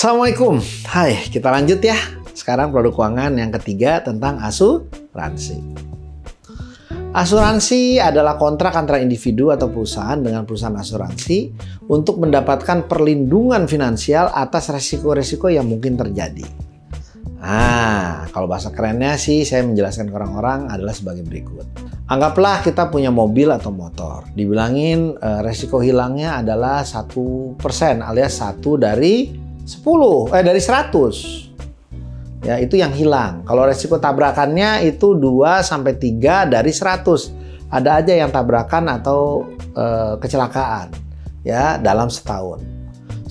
Assalamualaikum. Hai, kita lanjut ya. Sekarang produk keuangan yang ketiga tentang asuransi. Asuransi adalah kontrak antara individu atau perusahaan dengan perusahaan asuransi untuk mendapatkan perlindungan finansial atas resiko-resiko yang mungkin terjadi. Nah, kalau bahasa kerennya sih saya menjelaskan ke orang-orang adalah sebagai berikut. Anggaplah kita punya mobil atau motor. Dibilangin resiko hilangnya adalah 1% alias 1 dari 100. Ya, itu yang hilang. Kalau resiko tabrakannya itu 2-3 dari 100. Ada aja yang tabrakan atau kecelakaan ya dalam setahun.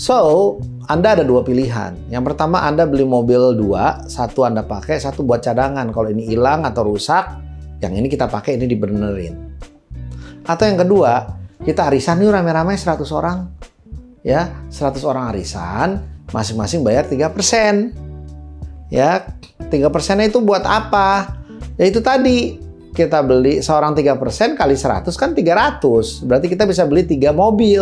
So, Anda ada dua pilihan. Yang pertama, Anda beli mobil 2, satu Anda pakai, satu buat cadangan. Kalau ini hilang atau rusak, yang ini kita pakai, ini dibenerin. Atau yang kedua, kita arisan yuk rame-rame 100 orang. Ya, 100 orang arisan, masing-masing bayar 3%. Ya, 3%-nya itu buat apa? Ya itu tadi, kita beli seorang 3% kali 100 kan 300. Berarti kita bisa beli 3 mobil.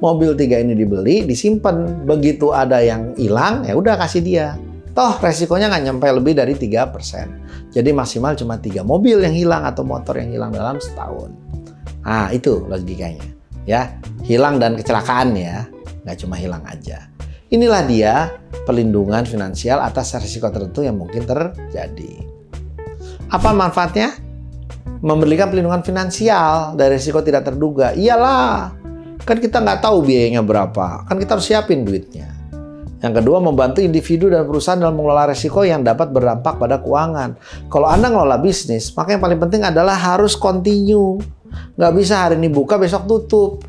Mobil 3 ini dibeli, disimpan. Begitu ada yang hilang, ya udah kasih dia. Toh resikonya nggak nyampe lebih dari 3%. Jadi maksimal cuma 3 mobil yang hilang atau motor yang hilang dalam setahun. Nah, itu logikanya. Ya, hilang dan kecelakaan ya. Nggak cuma hilang aja. Inilah dia perlindungan finansial atas risiko tertentu yang mungkin terjadi. Apa manfaatnya? Memberikan perlindungan finansial dari risiko tidak terduga. Iyalah, kan kita nggak tahu biayanya berapa. Kan kita harus siapin duitnya. Yang kedua, membantu individu dan perusahaan dalam mengelola risiko yang dapat berdampak pada keuangan. Kalau Anda ngelola bisnis, maka yang paling penting adalah harus continue. Nggak bisa hari ini buka, besok tutup.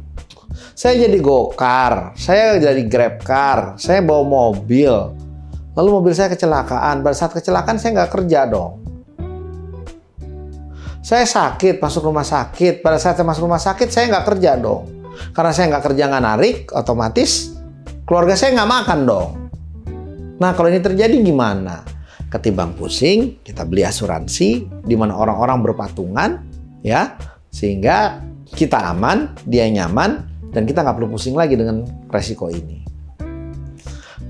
Saya jadi gokar, saya jadi grab car, saya bawa mobil. Lalu mobil saya kecelakaan. Pada saat kecelakaan saya nggak kerja dong. Saya sakit, masuk rumah sakit. Pada saat saya masuk rumah sakit saya nggak kerja dong. Karena saya nggak kerja, nggak narik, otomatis keluarga saya nggak makan dong. Nah, kalau ini terjadi gimana? Ketimbang pusing, kita beli asuransi di mana orang-orang berpatungan, ya, sehingga kita aman, dia nyaman, dan kita nggak perlu pusing lagi dengan resiko ini.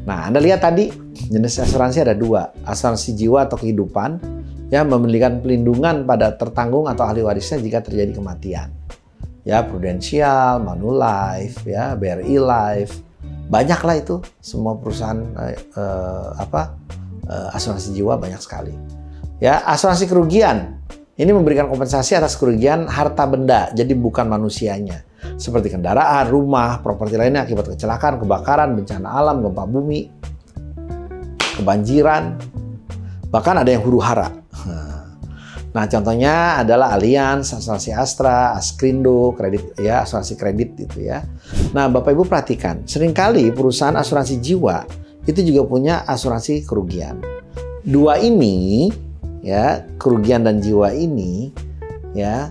Nah, Anda lihat tadi jenis asuransi ada 2, asuransi jiwa atau kehidupan, ya, memberikan pelindungan pada tertanggung atau ahli warisnya jika terjadi kematian. Ya, Prudential, Manulife, ya, BRI Life, banyaklah itu semua perusahaan asuransi jiwa banyak sekali. Ya, asuransi kerugian ini memberikan kompensasi atas kerugian harta benda, jadi bukan manusianya. Seperti kendaraan, rumah, properti lainnya akibat kecelakaan, kebakaran, bencana alam, gempa bumi, kebanjiran, bahkan ada yang huru-hara. Nah, contohnya adalah Allianz, asuransi Astra, Askrindo, kredit ya, asuransi kredit gitu ya. Nah, Bapak Ibu perhatikan, seringkali perusahaan asuransi jiwa itu juga punya asuransi kerugian. Dua ini ya, kerugian dan jiwa ini ya,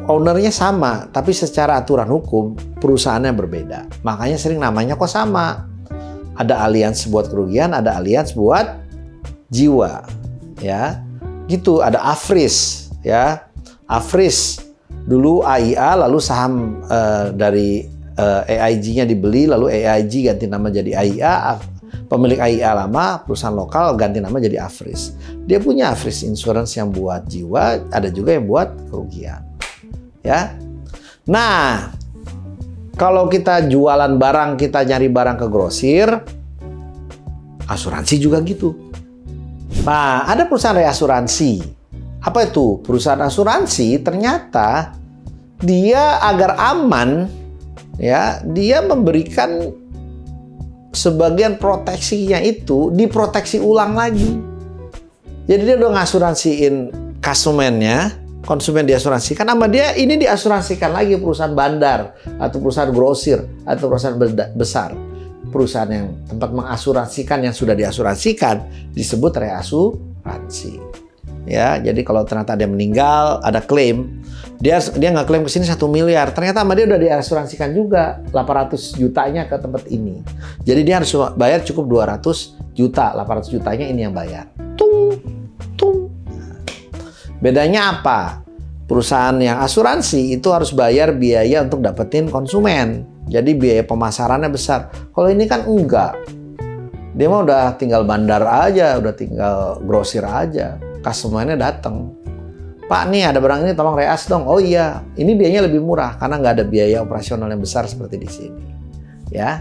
ownernya sama, tapi secara aturan hukum perusahaannya berbeda. Makanya sering namanya kok sama. Ada Allianz buat kerugian, ada Allianz buat jiwa, ya. Gitu, ada Afris, ya. Afris dulu AIA, lalu saham dari AIG-nya dibeli, lalu AIG ganti nama jadi AIA. Pemilik AIA lama, perusahaan lokal ganti nama jadi Afris. Dia punya Afris Insurance yang buat jiwa, ada juga yang buat kerugian. Ya. Nah, kalau kita jualan barang, kita nyari barang ke grosir, asuransi juga gitu. Nah, ada perusahaan reasuransi. Apa itu? Perusahaan asuransi ternyata dia agar aman, ya, dia memberikan sebagian proteksinya itu diproteksi ulang lagi. Jadi dia udah ngasuransiin konsumen diasuransikan sama dia, ini diasuransikan lagi perusahaan bandar atau perusahaan grosir atau perusahaan besar. Perusahaan yang tempat mengasuransikan yang sudah diasuransikan disebut reasuransi. Ya, jadi kalau ternyata ada yang meninggal, ada klaim, dia nggak klaim ke sini 1 miliar, ternyata sama dia udah diasuransikan juga 800 jutanya ke tempat ini. Jadi dia harus bayar cukup 200 juta, 800 jutanya ini yang bayar. Tung. Bedanya apa? Perusahaan yang asuransi itu harus bayar biaya untuk dapetin konsumen. Jadi biaya pemasarannya besar. Kalau ini kan enggak. Dia mah udah tinggal bandar aja, udah tinggal grosir aja. Customer-nya datang. Pak, nih ada barang ini tolong reas dong. Oh iya, ini biayanya lebih murah karena nggak ada biaya operasional yang besar seperti di sini. Ya,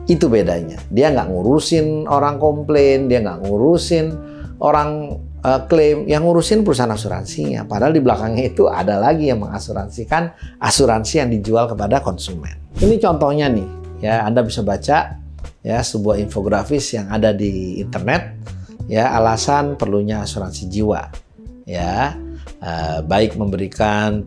itu bedanya. Dia nggak ngurusin orang komplain, dia nggak ngurusin orang klaim, yang ngurusin perusahaan asuransinya. Padahal di belakangnya itu ada lagi yang mengasuransikan asuransi yang dijual kepada konsumen. Ini contohnya nih, ya Anda bisa baca ya sebuah infografis yang ada di internet, ya alasan perlunya asuransi jiwa, ya. Baik memberikan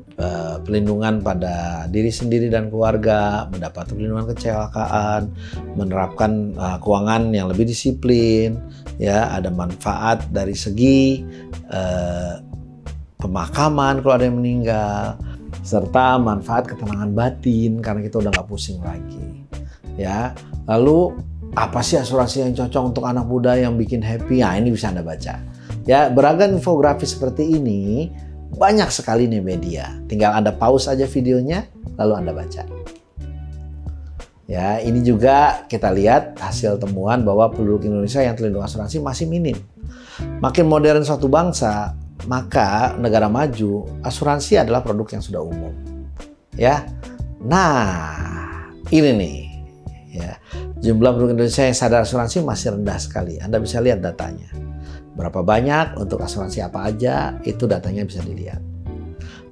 pelindungan pada diri sendiri dan keluarga, mendapat perlindungan kecelakaan, menerapkan keuangan yang lebih disiplin, ya ada manfaat dari segi pemakaman kalau ada yang meninggal, serta manfaat ketenangan batin karena kita udah nggak pusing lagi, ya. Lalu apa sih asuransi yang cocok untuk anak muda yang bikin happy? Nah, ini bisa Anda baca. Ya, beragam infografis seperti ini banyak sekali nih media. Tinggal Anda pause aja videonya, lalu Anda baca. Ya, ini juga kita lihat hasil temuan bahwa penduduk Indonesia yang terlindung asuransi masih minim. Makin modern suatu bangsa, maka negara maju, asuransi adalah produk yang sudah umum. Ya, nah ini nih. Ya, jumlah penduduk Indonesia yang sadar asuransi masih rendah sekali. Anda bisa lihat datanya. Berapa banyak untuk asuransi apa aja, itu datanya bisa dilihat.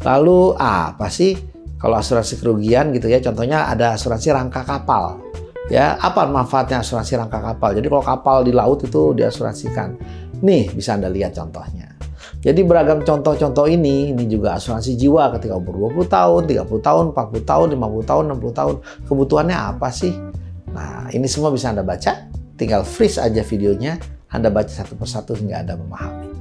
Lalu apa sih kalau asuransi kerugian gitu ya? Contohnya ada asuransi rangka kapal. Ya, apa manfaatnya asuransi rangka kapal? Jadi kalau kapal di laut itu diasuransikan. Nih bisa Anda lihat contohnya. Jadi beragam contoh-contoh ini juga asuransi jiwa ketika umur 20 tahun, 30 tahun, 40 tahun, 50 tahun, 60 tahun. Kebutuhannya apa sih? Nah, ini semua bisa Anda baca. Tinggal freeze aja videonya. Anda baca satu persatu hingga Anda memahami.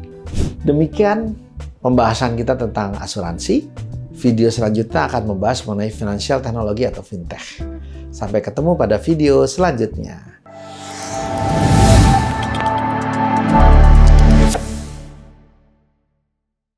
Demikian pembahasan kita tentang asuransi. Video selanjutnya akan membahas mengenai financial technology atau fintech. Sampai ketemu pada video selanjutnya.